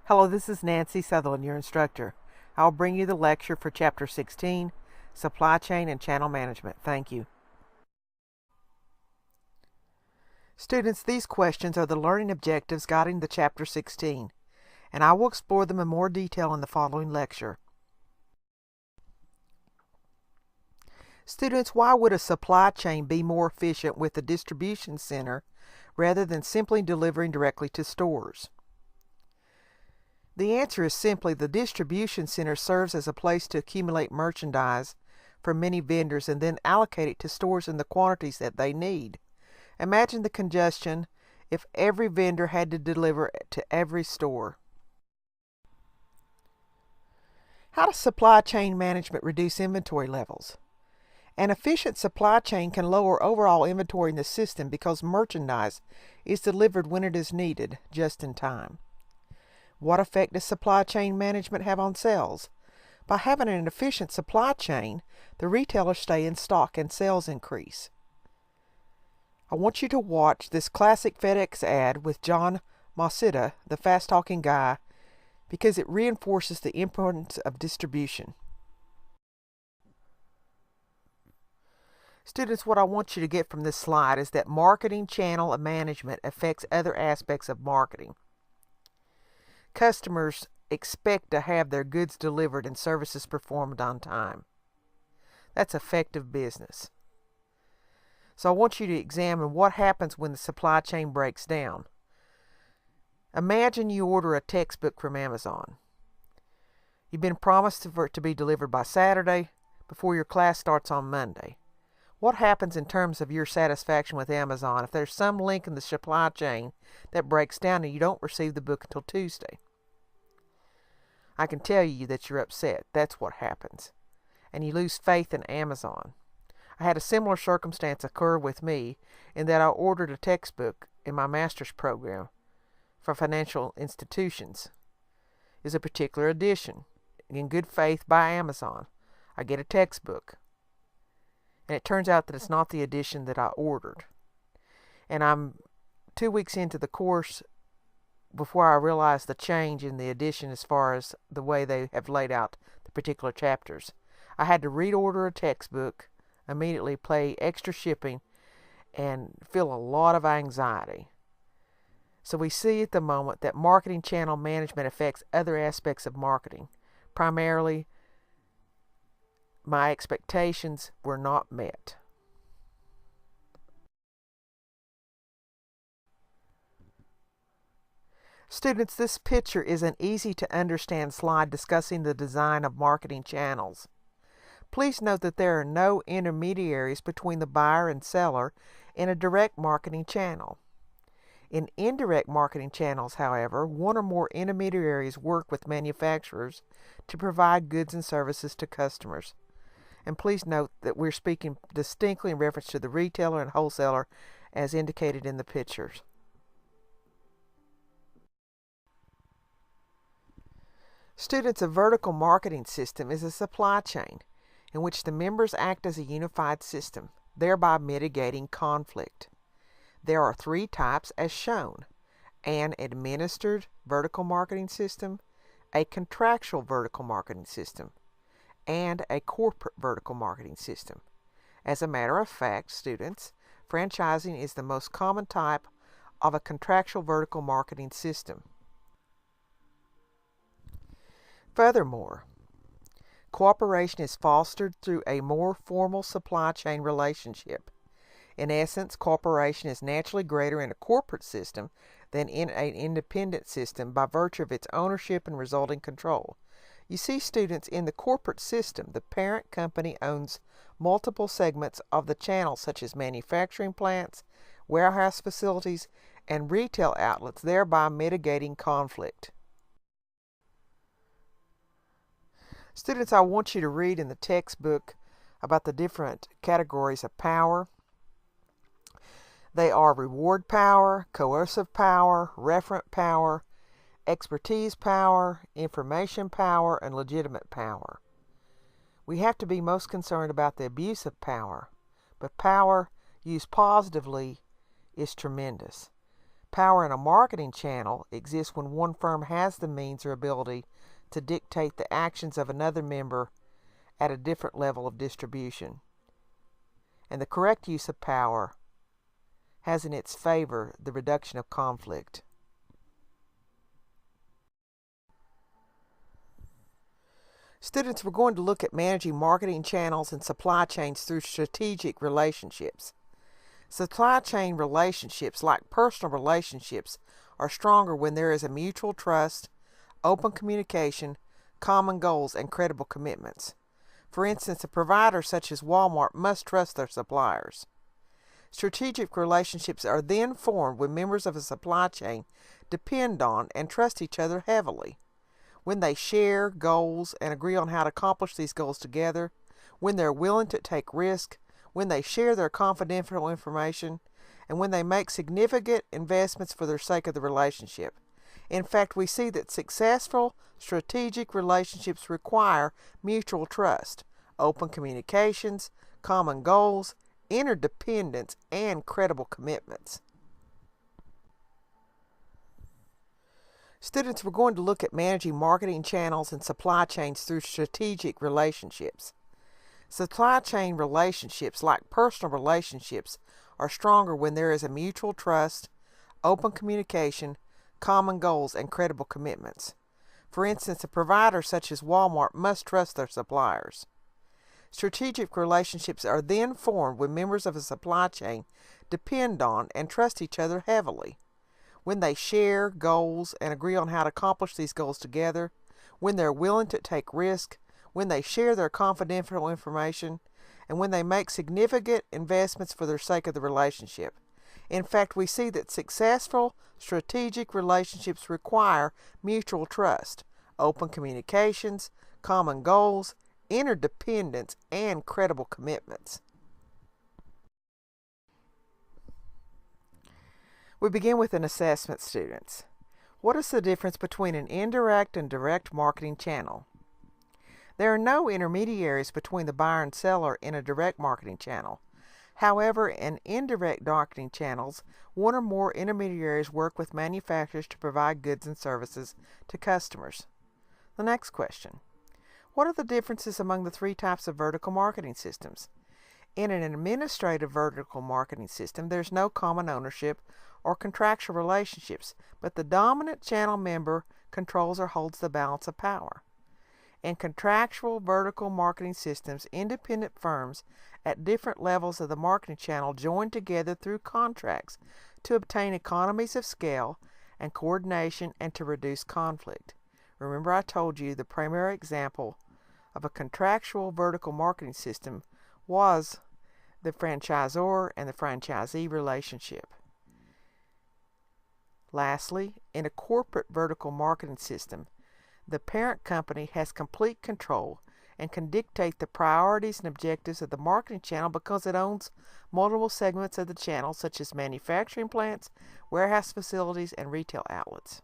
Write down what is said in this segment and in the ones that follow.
Hello, this is Nancy Southerland, your instructor. I'll bring you the lecture for Chapter 16, Supply Chain and Channel Management. Thank you. Students, these questions are the learning objectives guiding the Chapter 16, and I will explore them in more detail in the following lecture. Students, why would a supply chain be more efficient with a distribution center rather than simply delivering directly to stores? The answer is simply the distribution center serves as a place to accumulate merchandise from many vendors and then allocate it to stores in the quantities that they need. Imagine the congestion if every vendor had to deliver to every store. How does supply chain management reduce inventory levels? An efficient supply chain can lower overall inventory in the system because merchandise is delivered when it is needed, just in time. What effect does supply chain management have on sales? By having an efficient supply chain, the retailers stay in stock and sales increase. I want you to watch this classic FedEx ad with John Mosita, the fast-talking guy, because it reinforces the importance of distribution. Students, what I want you to get from this slide is that marketing channel management affects other aspects of marketing. Customers expect to have their goods delivered and services performed on time. That's effective business. So I want you to examine what happens when the supply chain breaks down. Imagine you order a textbook from Amazon. You've been promised for it to be delivered by Saturday before your class starts on Monday. What happens in terms of your satisfaction with Amazon if there's some link in the supply chain that breaks down and you don't receive the book until Tuesday? I can tell you that you're upset. That's what happens. And you lose faith in Amazon. I had a similar circumstance occur with me in that I ordered a textbook in my master's program for financial institutions. It's a particular edition. In good faith by Amazon. I get a textbook. And it turns out that it's not the edition that I ordered. And I'm 2 weeks into the course before I realized the change in the edition as far as the way they have laid out the particular chapters. I had to reorder a textbook, immediately pay extra shipping, and feel a lot of anxiety. So we see at the moment that marketing channel management affects other aspects of marketing. Primarily, my expectations were not met. Students, this picture is an easy-to-understand slide discussing the design of marketing channels. Please note that there are no intermediaries between the buyer and seller in a direct marketing channel. In indirect marketing channels, however, one or more intermediaries work with manufacturers to provide goods and services to customers. And please note that we're speaking distinctly in reference to the retailer and wholesaler as indicated in the pictures. Students, a vertical marketing system is a supply chain in which the members act as a unified system, thereby mitigating conflict. There are 3 types as shown: an administered vertical marketing system, a contractual vertical marketing system, and a corporate vertical marketing system. As a matter of fact, students, franchising is the most common type of a contractual vertical marketing system. Furthermore, cooperation is fostered through a more formal supply chain relationship. In essence, cooperation is naturally greater in a corporate system than in an independent system by virtue of its ownership and resulting control. You see, students, in the corporate system, the parent company owns multiple segments of the channel, such as manufacturing plants, warehouse facilities, and retail outlets, thereby mitigating conflict. Students, I want you to read in the textbook about the different categories of power. They are reward power, coercive power, referent power, expertise power, information power, and legitimate power. We have to be most concerned about the abuse of power, but power used positively is tremendous. Power in a marketing channel exists when one firm has the means or ability to dictate the actions of another member at a different level of distribution. And the correct use of power has in its favor the reduction of conflict. Students, we're going to look at managing marketing channels and supply chains through strategic relationships. Supply chain relationships, like personal relationships, are stronger when there is a mutual trust, open communication, common goals, and credible commitments. For instance, a provider such as Walmart must trust their suppliers. Strategic relationships are then formed when members of a supply chain depend on and trust each other heavily. When they share goals and agree on how to accomplish these goals together, when they're willing to take risk, when they share their confidential information, and when they make significant investments for the sake of the relationship. In fact, we see that successful strategic relationships require mutual trust, open communications, common goals, interdependence, and credible commitments. Students, we're going to look at managing marketing channels and supply chains through strategic relationships. Supply chain relationships, like personal relationships, are stronger when there is a mutual trust, open communication, common goals, and credible commitments. For instance, a provider such as Walmart must trust their suppliers. Strategic relationships are then formed when members of a supply chain depend on and trust each other heavily. When they share goals and agree on how to accomplish these goals together, when they're willing to take risk, when they share their confidential information, and when they make significant investments for the sake of the relationship. In fact, we see that successful strategic relationships require mutual trust, open communications, common goals, interdependence, and credible commitments. We begin with an assessment, students. What is the difference between an indirect and direct marketing channel? There are no intermediaries between the buyer and seller in a direct marketing channel. However, in indirect marketing channels, one or more intermediaries work with manufacturers to provide goods and services to customers. The next question. What are the differences among the three types of vertical marketing systems? In an administrative vertical marketing system, there's no common ownership or contractual relationships, but the dominant channel member controls or holds the balance of power. In contractual vertical marketing systems, independent firms at different levels of the marketing channel join together through contracts to obtain economies of scale and coordination and to reduce conflict. Remember, I told you the primary example of a contractual vertical marketing system was the franchisor and the franchisee relationship. Lastly, in a corporate vertical marketing system, the parent company has complete control and can dictate the priorities and objectives of the marketing channel because it owns multiple segments of the channel, such as manufacturing plants, warehouse facilities, and retail outlets.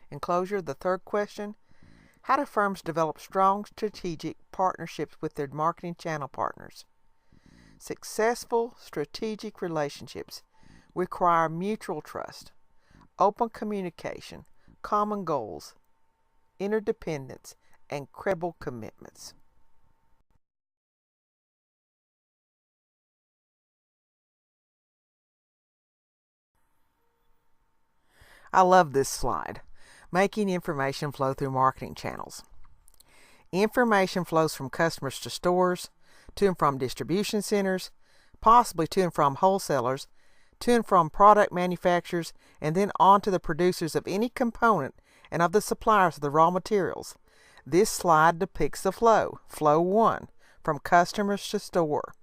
In closure, the third question, how do firms develop strong strategic partnerships with their marketing channel partners? Successful strategic relationships require mutual trust, open communication, common goals, interdependence, and credible commitments. I love this slide. Making information flow through marketing channels. Information flows from customers to stores, to and from distribution centers, possibly to and from wholesalers, to and from product manufacturers, and then on to the producers of any component and of the suppliers of the raw materials. This slide depicts the flow. Flow 1, from customers to store.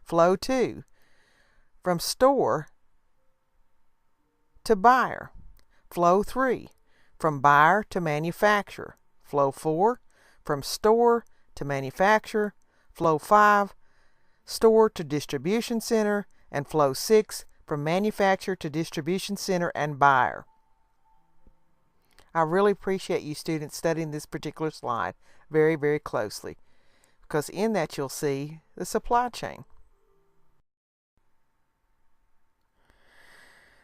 Flow 2, from store to buyer. Flow 3, from buyer to manufacturer. Flow 4, from store to manufacturer. Flow 5, store to distribution center. And flow 6, from manufacturer to distribution center and buyer. I really appreciate you students studying this particular slide very, very closely, because in that you'll see the supply chain.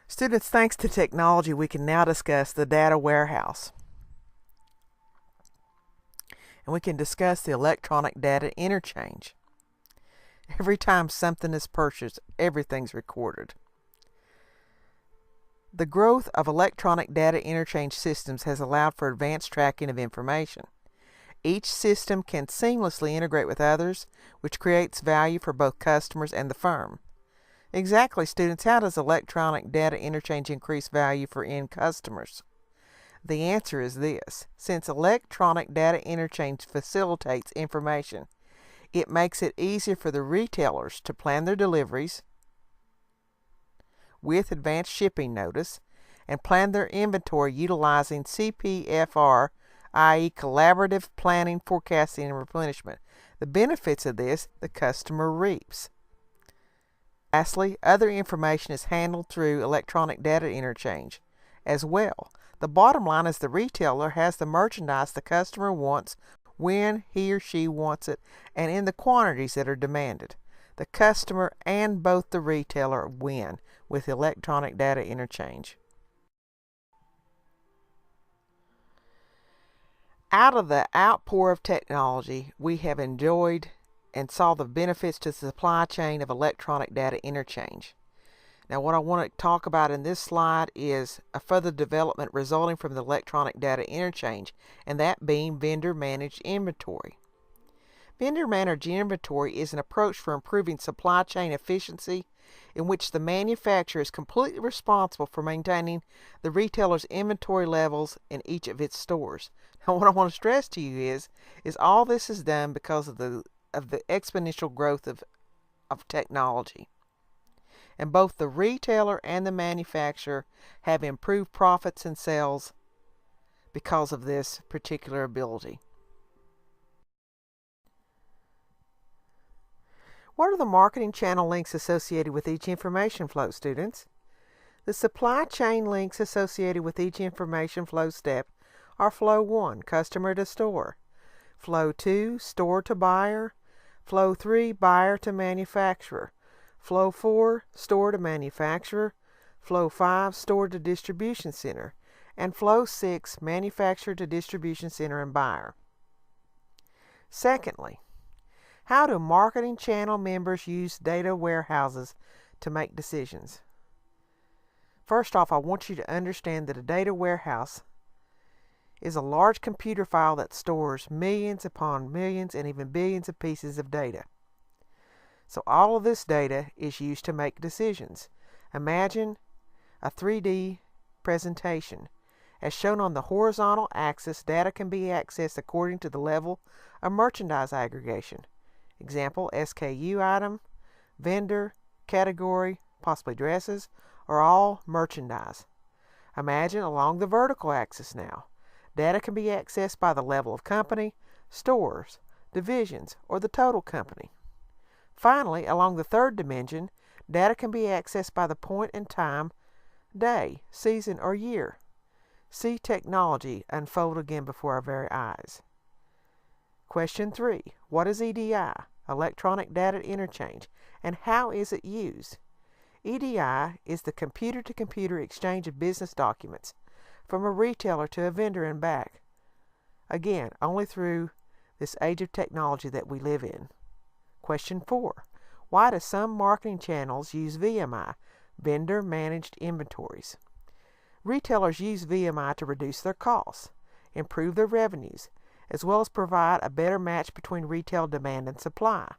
Students, thanks to technology, we can now discuss the data warehouse. And we can discuss the electronic data interchange. Every time something is purchased, everything's recorded. The growth of electronic data interchange systems has allowed for advanced tracking of information. Each system can seamlessly integrate with others, which creates value for both customers and the firm. Exactly, students, how does electronic data interchange increase value for end customers? The answer is this. Since electronic data interchange facilitates information, it makes it easier for the retailers to plan their deliveries with advanced shipping notice and plan their inventory utilizing CPFR, i.e. collaborative planning, forecasting, and replenishment. The benefits of this, the customer reaps. Lastly, other information is handled through electronic data interchange as well. The bottom line is the retailer has the merchandise the customer wants when he or she wants it and in the quantities that are demanded. The customer and both the retailer win with electronic data interchange. Out of the outpour of technology, we have enjoyed and saw the benefits to the supply chain of electronic data interchange. Now, what I want to talk about in this slide is a further development resulting from the electronic data interchange, and that being vendor-managed inventory. Vendor-managed inventory is an approach for improving supply chain efficiency in which the manufacturer is completely responsible for maintaining the retailer's inventory levels in each of its stores. Now, what I want to stress to you is all this is done because of the exponential growth of technology. And both the retailer and the manufacturer have improved profits and sales because of this particular ability. What are the marketing channel links associated with each information flow, students? The supply chain links associated with each information flow step are Flow 1, Customer to Store, Flow 2, Store to Buyer, Flow 3, Buyer to Manufacturer, Flow 4, Store to Manufacturer, Flow 5, Store to Distribution Center, and Flow 6, Manufacturer to Distribution Center and Buyer. Secondly, how do marketing channel members use data warehouses to make decisions? First off, I want you to understand that a data warehouse is a large computer file that stores millions upon millions and even billions of pieces of data. So all of this data is used to make decisions. Imagine a 3D presentation. As shown on the horizontal axis, data can be accessed according to the level of merchandise aggregation. Example, SKU item, vendor, category, possibly dresses, are all merchandise. Imagine along the vertical axis now. Data can be accessed by the level of company, stores, divisions, or the total company. Finally, along the third dimension, data can be accessed by the point in time, day, season, or year. See technology unfold again before our very eyes. Question 3. What is EDI, Electronic Data Interchange, and how is it used? EDI is the computer-to-computer exchange of business documents from a retailer to a vendor and back. Again, only through this age of technology that we live in. Question 4. Why do some marketing channels use VMI, Vendor Managed Inventories? Retailers use VMI to reduce their costs, improve their revenues, as well as provide a better match between retail demand and supply.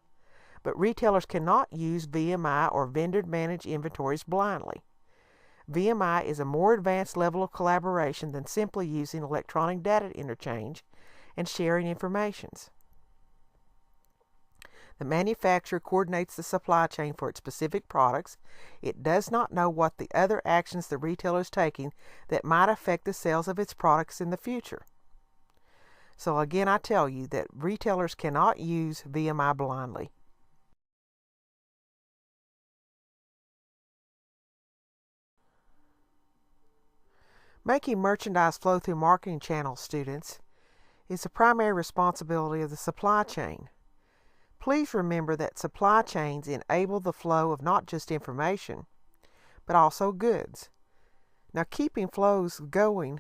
But retailers cannot use VMI or Vendor Managed Inventories blindly. VMI is a more advanced level of collaboration than simply using electronic data interchange and sharing information. The manufacturer coordinates the supply chain for its specific products. It does not know what the other actions the retailer is taking that might affect the sales of its products in the future. So again, I tell you that retailers cannot use VMI blindly. Making merchandise flow through marketing channels, students, is the primary responsibility of the supply chain. Please remember that supply chains enable the flow of not just information, but also goods. Now, keeping flows going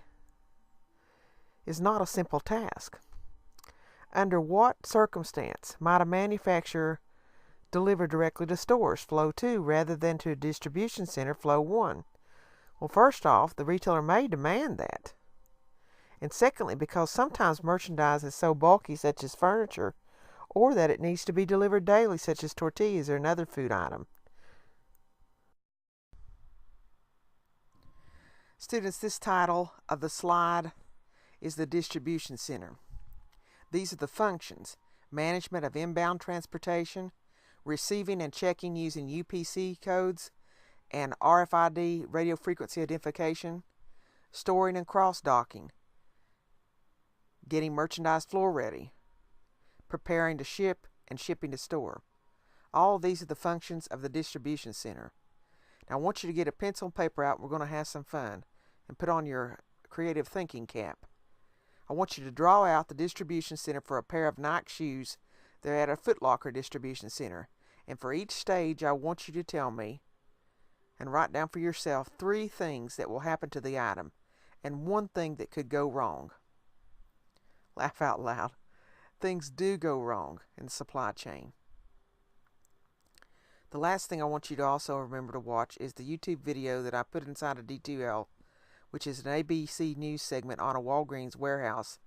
is not a simple task. Under what circumstance might a manufacturer deliver directly to stores, flow 2, rather than to a distribution center, flow 1? Well, first off, the retailer may demand that. And secondly, because sometimes merchandise is so bulky, such as furniture, or that it needs to be delivered daily, such as tortillas or another food item. Students, this title of the slide is the distribution center. These are the functions: management of inbound transportation, receiving and checking using UPC codes and RFID radio frequency identification, storing and cross-docking, getting merchandise floor ready, preparing to ship and shipping to store. All of these are the functions of the distribution center. Now I want you to get a pencil and paper out. We're going to have some fun and put on your creative thinking cap. I want you to draw out the distribution center for a pair of Nike shoes. They're at a Foot Locker distribution center. And for each stage, I want you to tell me and write down for yourself 3 things that will happen to the item and 1 thing that could go wrong. Laugh out loud. Things do go wrong in the supply chain. The last thing I want you to also remember to watch is the YouTube video that I put inside of D2L, which is an ABC News segment on a Walgreens warehouse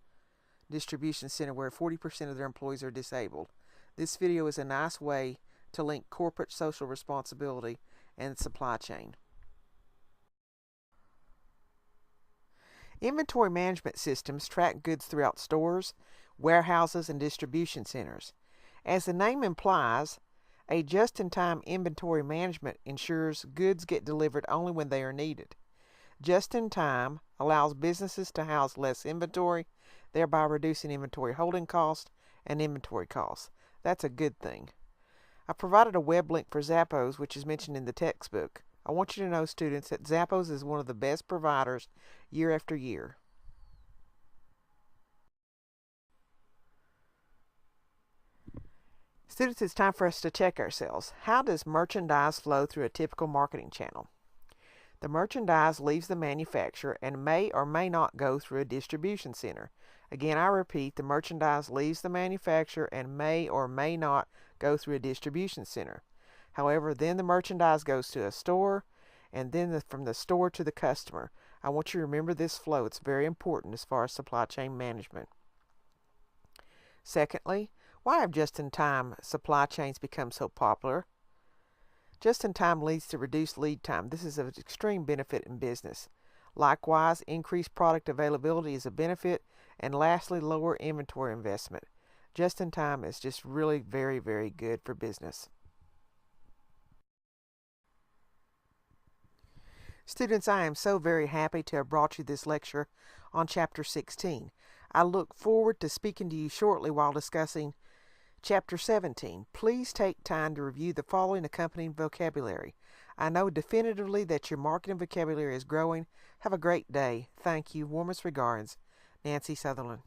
distribution center where 40% of their employees are disabled. This video is a nice way to link corporate social responsibility and supply chain. Inventory management systems track goods throughout stores, warehouses, and distribution centers. As the name implies, a just-in-time inventory management ensures goods get delivered only when they are needed. Just-in-time allows businesses to house less inventory, thereby reducing inventory holding costs and inventory costs. That's a good thing. I provided a web link for Zappos, which is mentioned in the textbook. I want you to know, students, that Zappos is one of the best providers year after year. Students, it's time for us to check ourselves. How does merchandise flow through a typical marketing channel? The merchandise leaves the manufacturer and may or may not go through a distribution center. Again, I repeat, the merchandise leaves the manufacturer and may or may not go through a distribution center. However, then the merchandise goes to a store, and then from the store to the customer. I want you to remember this flow. It's very important as far as supply chain management. Secondly, why have just-in-time supply chains become so popular? Just-in-time leads to reduced lead time. This is of extreme benefit in business. Likewise, increased product availability is a benefit, and lastly, lower inventory investment. Just-in-time is just really very, very good for business. Students, I am so very happy to have brought you this lecture on Chapter 16. I look forward to speaking to you shortly while discussing Chapter 17. Please take time to review the following accompanying vocabulary. I know definitively that your marketing vocabulary is growing. Have a great day. Thank you. Warmest regards, Nancy Southerland.